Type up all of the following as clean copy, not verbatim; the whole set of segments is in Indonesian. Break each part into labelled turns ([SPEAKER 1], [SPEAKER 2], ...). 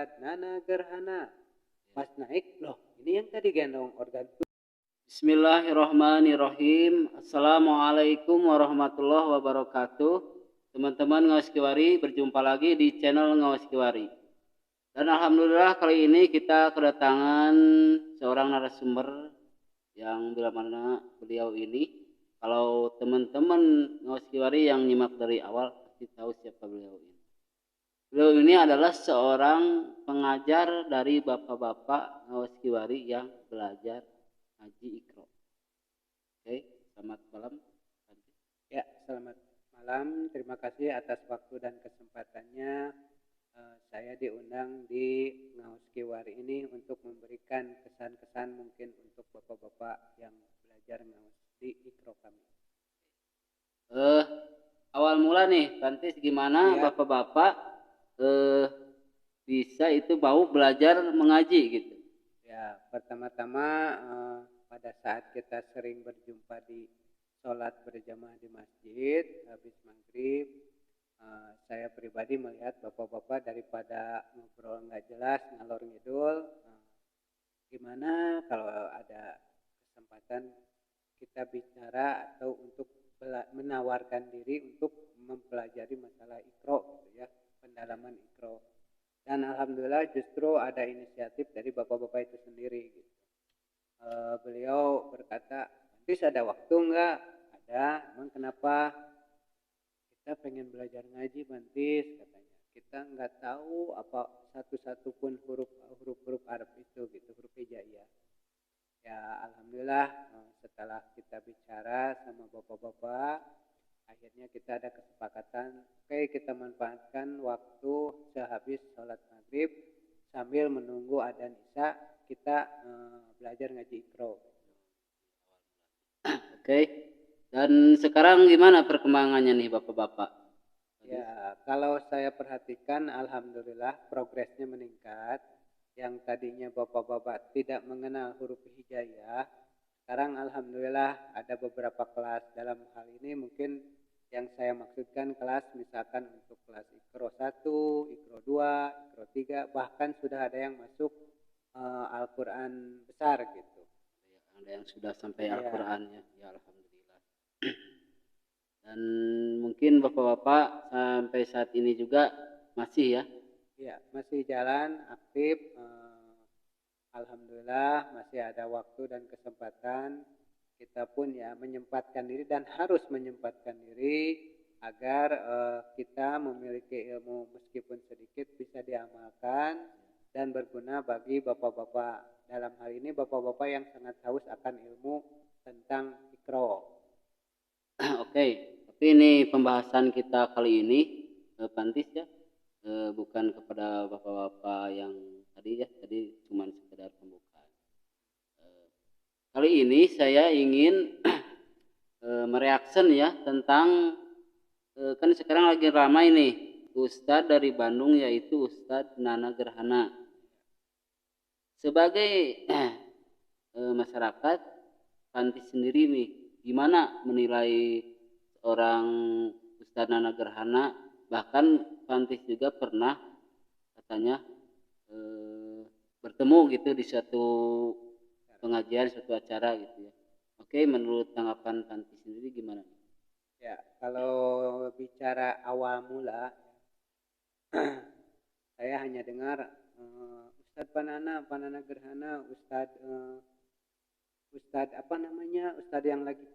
[SPEAKER 1] Ustadz Nana Gerhana. Pas naik, loh ini yang tadi gendong organ tubuh.
[SPEAKER 2] Bismillahirrahmanirrahim. Assalamualaikum warahmatullahi wabarakatuh. Teman-teman Ngawas Kiwari, berjumpa lagi di channel Ngawas Kiwari. Dan alhamdulillah kali ini kita kedatangan seorang narasumber yang bila mana beliau ini, kalau teman-teman Ngawas Kiwari yang nyimak dari awal pasti tahu siapa beliau ini. Beliau ini adalah seorang pengajar dari bapak-bapak Ngawas Kiwari yang belajar Haji Ikro. Oke, selamat malam.
[SPEAKER 1] Ya, selamat malam. Terima kasih atas waktu dan kesempatannya. Saya diundang di Ngawas Kiwari ini untuk memberikan kesan-kesan mungkin untuk bapak-bapak yang belajar ngawas di Ikro kami.
[SPEAKER 2] Awal mula nih, Pantis, gimana ya, bapak-bapak bisa itu mau belajar mengaji gitu?
[SPEAKER 1] Ya, pertama-tama pada saat kita sering berjumpa di sholat berjamaah di masjid habis maghrib, saya pribadi melihat bapak-bapak daripada ngobrol nggak jelas ngalor ngidul, gimana kalau ada kesempatan kita bicara atau untuk menawarkan diri untuk mempelajari masalah Iqra gitu ya, pendalaman Iqra. Dan alhamdulillah justru ada inisiatif dari bapak-bapak itu sendiri gitu. Beliau berkata, "Nanti ada waktu enggak?" "Ada." "Emang kenapa?" "Kita pengen belajar ngaji, Bantis," katanya. "Kita enggak tahu apa satu-satu pun huruf Arab itu gitu, huruf hijaiyah." Ya alhamdulillah setelah kita bicara sama bapak-bapak, akhirnya kita ada kesepakatan, oke, kita manfaatkan waktu sehabis sholat maghrib sambil menunggu adzan isya kita belajar ngaji Iqra.
[SPEAKER 2] Oke. Dan sekarang gimana perkembangannya nih bapak-bapak?
[SPEAKER 1] Ya, kalau saya perhatikan alhamdulillah progresnya meningkat. Yang tadinya bapak-bapak tidak mengenal huruf hijaiyah, sekarang alhamdulillah ada beberapa kelas. Dalam hal ini mungkin yang saya maksudkan kelas misalkan untuk kelas Iqra 1, Iqra 2, Iqra 3, bahkan sudah ada yang masuk Al-Quran besar gitu.
[SPEAKER 2] Ada yang sudah sampai Al-Qurannya, ya alhamdulillah. Dan mungkin bapak-bapak sampai saat ini juga masih ya?
[SPEAKER 1] Ya, masih jalan aktif. Alhamdulillah masih ada waktu dan kesempatan. Kita pun ya menyempatkan diri dan harus menyempatkan diri agar kita memiliki ilmu meskipun sedikit bisa diamalkan dan berguna bagi bapak-bapak. Dalam hal ini bapak-bapak yang sangat haus akan ilmu tentang Iqra.
[SPEAKER 2] Oke, tapi ini pembahasan kita kali ini Pantis ya, bukan kepada bapak-bapak yang tadi ya, tadi cuma sekedar pembukaan. Kali ini saya ingin mereaction ya tentang kan sekarang lagi ramai nih Ustadz dari Bandung yaitu Ustadz Nana Gerhana. Sebagai masyarakat Pantis sendiri nih, gimana menilai seorang Ustadz Nana Gerhana? Bahkan Pantis juga pernah katanya bertemu gitu di suatu pengajian, suatu acara gitu ya. Oke, menurut tanggapan Pantis sendiri gimana?
[SPEAKER 1] Ya, kalau bicara awal mula, saya hanya dengar Ustadz Panana Gerhana, Ustadz apa namanya, Ustadz yang lagi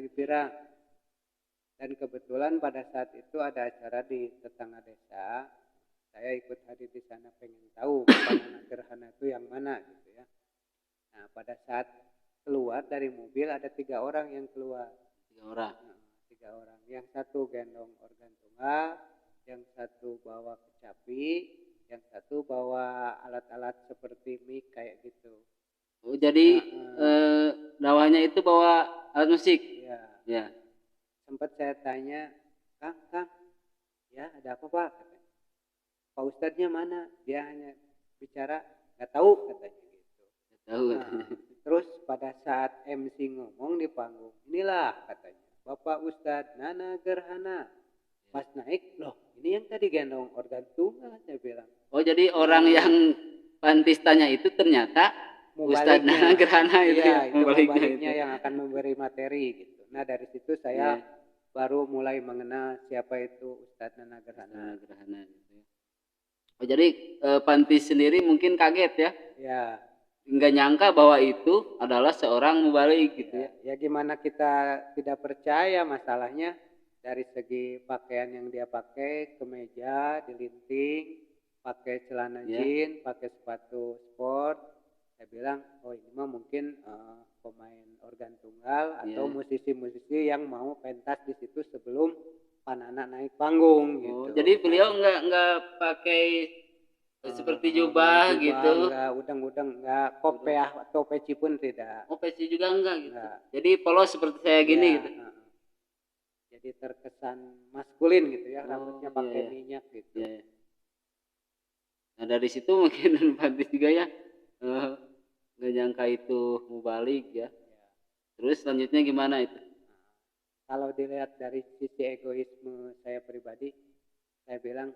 [SPEAKER 1] viral. Dan kebetulan pada saat itu ada acara di tetangga desa, saya ikut hadir di sana pengen tahu Panana Gerhana itu yang mana gitu ya. Nah pada saat keluar dari mobil ada 3 orang yang keluar.
[SPEAKER 2] 3 orang.
[SPEAKER 1] 3 orang. Yang satu gendong organ tunggal, yang satu bawa kecapi, yang satu bawa alat-alat seperti mic kayak gitu.
[SPEAKER 2] Oh, jadi dakwahnya itu bawa alat musik?
[SPEAKER 1] Ya. Sempat saya tanya, Kang, ya ada apa Pak? Katanya. Pak Ustadznya mana? Dia hanya bicara, nggak tahu katanya gitu.
[SPEAKER 2] Tahu.
[SPEAKER 1] Terus pada saat MC ngomong di panggung, inilah katanya, Bapak Ustadz Nana Gerhana. Pas naik, loh ini yang tadi gendong organ tunggal, saya bilang.
[SPEAKER 2] Oh, jadi orang yang pantistanya itu ternyata Ustadz Nana Gerhana itu
[SPEAKER 1] ya, itu
[SPEAKER 2] mubaliknya
[SPEAKER 1] mubaliknya yang akan memberi materi gitu. Nah dari situ saya baru mulai mengenal siapa itu Ustadz Nana Gerhana.
[SPEAKER 2] Gitu. Oh, jadi Pantis sendiri mungkin kaget ya? Ya. Nggak nyangka bahwa itu adalah seorang mubalik gitu ya.
[SPEAKER 1] Ya gimana kita tidak percaya, masalahnya dari segi pakaian yang dia pakai, kemeja, dilinting, pakai celana jeans, pakai sepatu sport. Saya bilang, oh ini mah mungkin pemain organ tunggal atau musisi-musisi yang mau pentas di situ sebelum Panana naik panggung gitu.
[SPEAKER 2] Jadi beliau nggak pakai seperti jubah gitu.
[SPEAKER 1] Enggak, udang-udang enggak, kopiah atau peci pun tidak.
[SPEAKER 2] Oh, peci juga enggak gitu. Enggak. Jadi polos seperti saya gini gitu.
[SPEAKER 1] Jadi terkesan maskulin gitu ya, rambutnya pakai minyak gitu.
[SPEAKER 2] Nah dari situ mungkin Pantis juga ya nggak nyangka itu mubalik ya. Terus selanjutnya gimana itu?
[SPEAKER 1] Kalau dilihat dari sisi egoisme saya pribadi, saya bilang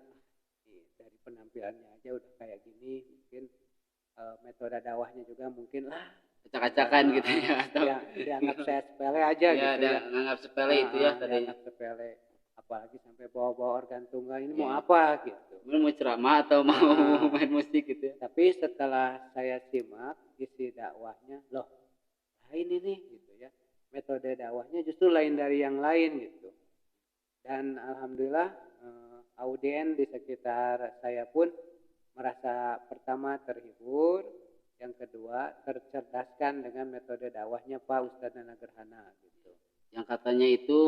[SPEAKER 1] dari penampilannya aja udah kayak gini, mungkin metode dakwahnya juga mungkin lah
[SPEAKER 2] acak-acakan gitu ya, atau
[SPEAKER 1] dianggap saya sepele aja gitu ya.
[SPEAKER 2] Dianggap sepele itu ya tadi.
[SPEAKER 1] Dianggap sepele, apalagi sampai bawa-bawa organ tunggal ini mau apa gitu.
[SPEAKER 2] Mau ceramah atau mau main musik gitu ya.
[SPEAKER 1] Tapi setelah saya simak isi dakwahnya, loh lain ini gitu ya. Metode dakwahnya justru lain dari yang lain gitu. Dan alhamdulillah audien di sekitar saya pun merasa pertama terhibur, yang kedua tercerdaskan dengan metode dakwahnya Pak Ustadz Nana Gerhana gitu.
[SPEAKER 2] Yang katanya itu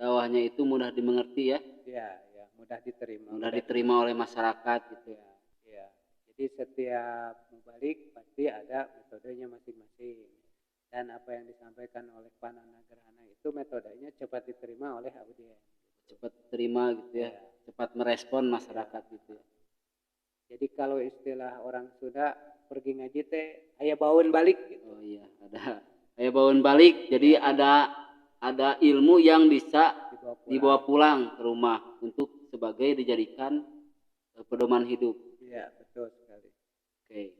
[SPEAKER 2] dakwahnya itu mudah dimengerti ya?
[SPEAKER 1] Iya, ya, mudah diterima.
[SPEAKER 2] Mudah diterima oleh masyarakat gitu ya.
[SPEAKER 1] Iya. Jadi setiap mubalik pasti ada metodenya masing-masing. Dan apa yang disampaikan oleh Pak Nana Gerhana itu metodenya cepat diterima oleh audien.
[SPEAKER 2] Cepat diterima gitu ya. Cepat merespon masyarakat gitu ya.
[SPEAKER 1] Jadi kalau istilah orang Sunda pergi ngaji teh aya baun balik gitu.
[SPEAKER 2] Oh iya, ada aya baun balik. Jadi ada ilmu yang bisa dibawa pulang ke rumah untuk sebagai dijadikan pedoman hidup.
[SPEAKER 1] Iya, betul sekali.
[SPEAKER 2] Oke.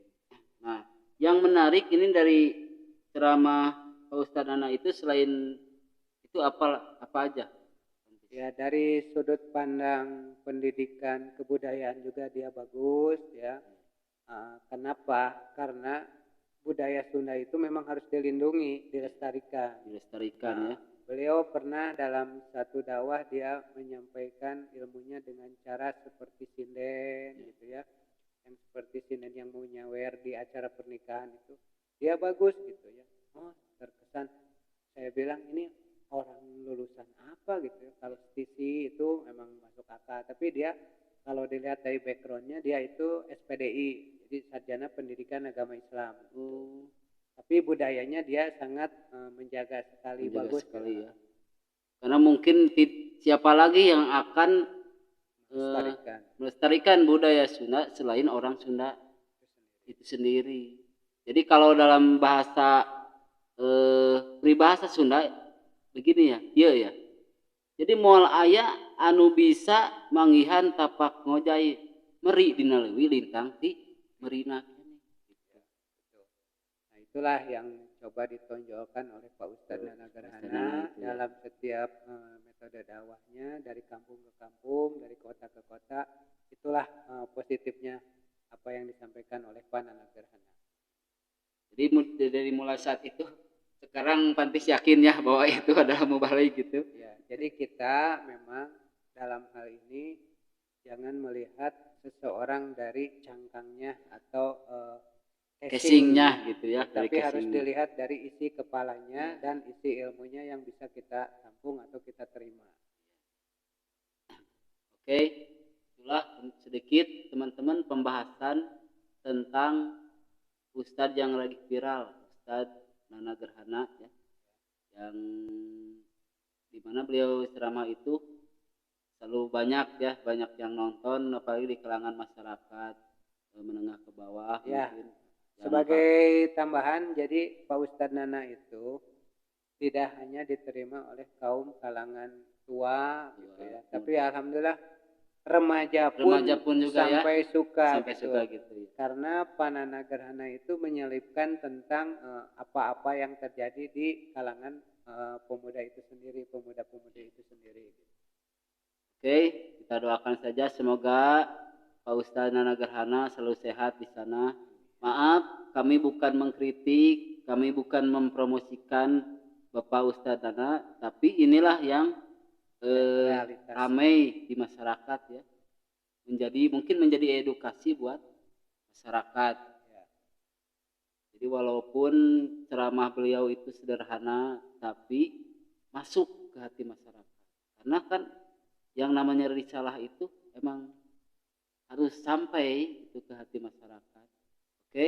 [SPEAKER 2] Nah, yang menarik ini dari ceramah Pak Ustadz Nana itu selain itu apa aja?
[SPEAKER 1] Ya dari sudut pandang pendidikan kebudayaan juga dia bagus ya. Kenapa? Karena budaya Sunda itu memang harus dilindungi, dilestarikan.
[SPEAKER 2] Dilestarikan ya.
[SPEAKER 1] Beliau pernah dalam satu dakwah dia menyampaikan ilmunya dengan cara seperti sinden gitu ya. Yang seperti sinden yang mau nyawer di acara pernikahan itu. Dia bagus gitu ya. Oh terkesan, saya bilang ini orang lulusan apa gitu ya. Kalau stisi itu memang masuk akal, tapi dia kalau dilihat dari backgroundnya dia itu SPDI, jadi sarjana pendidikan agama Islam. Tapi budayanya dia sangat menjaga sekali, bagus sekali ya.
[SPEAKER 2] Karena mungkin siapa lagi yang akan melestarikan budaya Sunda selain orang Sunda itu sendiri. Jadi kalau dalam bahasa peribahasa Sunda begini ya, iya ya. Jadi moal aya anu bisa manggihan tapak ngojai meri dina leuwih lintang ti merina.
[SPEAKER 1] Nah itulah yang coba ditonjolkan oleh Pak Ustadz Nana Gerhana dalam setiap metode dakwahnya dari kampung ke kampung, dari kota ke kota. Itulah positifnya apa yang disampaikan oleh Pak Nana Gerhana.
[SPEAKER 2] Jadi dari mulai saat itu sekarang Pantis yakin ya bahwa itu adalah mubalik gitu.
[SPEAKER 1] Ya, jadi kita memang dalam hal ini jangan melihat seseorang dari cangkangnya atau
[SPEAKER 2] casingnya gitu ya.
[SPEAKER 1] Tapi harus dilihat dari isi kepalanya dan isi ilmunya yang bisa kita tampung atau kita terima.
[SPEAKER 2] Oke, itulah sedikit teman-teman pembahasan tentang Ustadz yang lagi viral, Ustadz Nana Gerhana ya, yang dimana beliau ceramah itu selalu banyak yang nonton, apalagi di kalangan masyarakat menengah ke bawah.
[SPEAKER 1] Ya, mungkin. Sebagai tambahan, jadi Pak Ustadz Nana itu tidak hanya diterima oleh kaum kalangan tua gitu ya, tapi alhamdulillah remaja
[SPEAKER 2] pun juga
[SPEAKER 1] sampai suka
[SPEAKER 2] sampai
[SPEAKER 1] gitu.
[SPEAKER 2] suka gitu ya.
[SPEAKER 1] Karena Panana Gerhana itu menyelipkan tentang apa-apa yang terjadi di kalangan pemuda itu sendiri, pemuda-pemudi itu sendiri.
[SPEAKER 2] Oke, kita doakan saja semoga Pak Ustadz Nana Gerhana selalu sehat di sana. Maaf, kami bukan mengkritik, kami bukan mempromosikan Bapak Ustadz Nana, tapi inilah yang ramai di masyarakat ya. Mungkin menjadi edukasi buat masyarakat. Ya. Jadi walaupun ceramah beliau itu sederhana, tapi masuk ke hati masyarakat. Karena kan yang namanya risalah itu emang harus sampai itu ke hati masyarakat. Oke,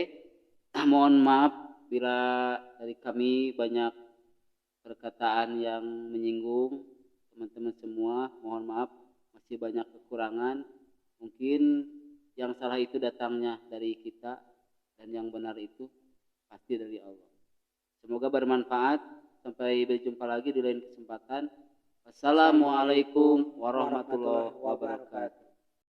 [SPEAKER 2] mohon maaf bila dari kami banyak perkataan yang menyinggung teman-teman semua. Mohon maaf, masih banyak kekurangan. Mungkin yang salah itu datangnya dari kita dan yang benar itu pasti dari Allah. Semoga bermanfaat. Sampai berjumpa lagi di lain kesempatan. Assalamualaikum warahmatullahi wabarakatuh.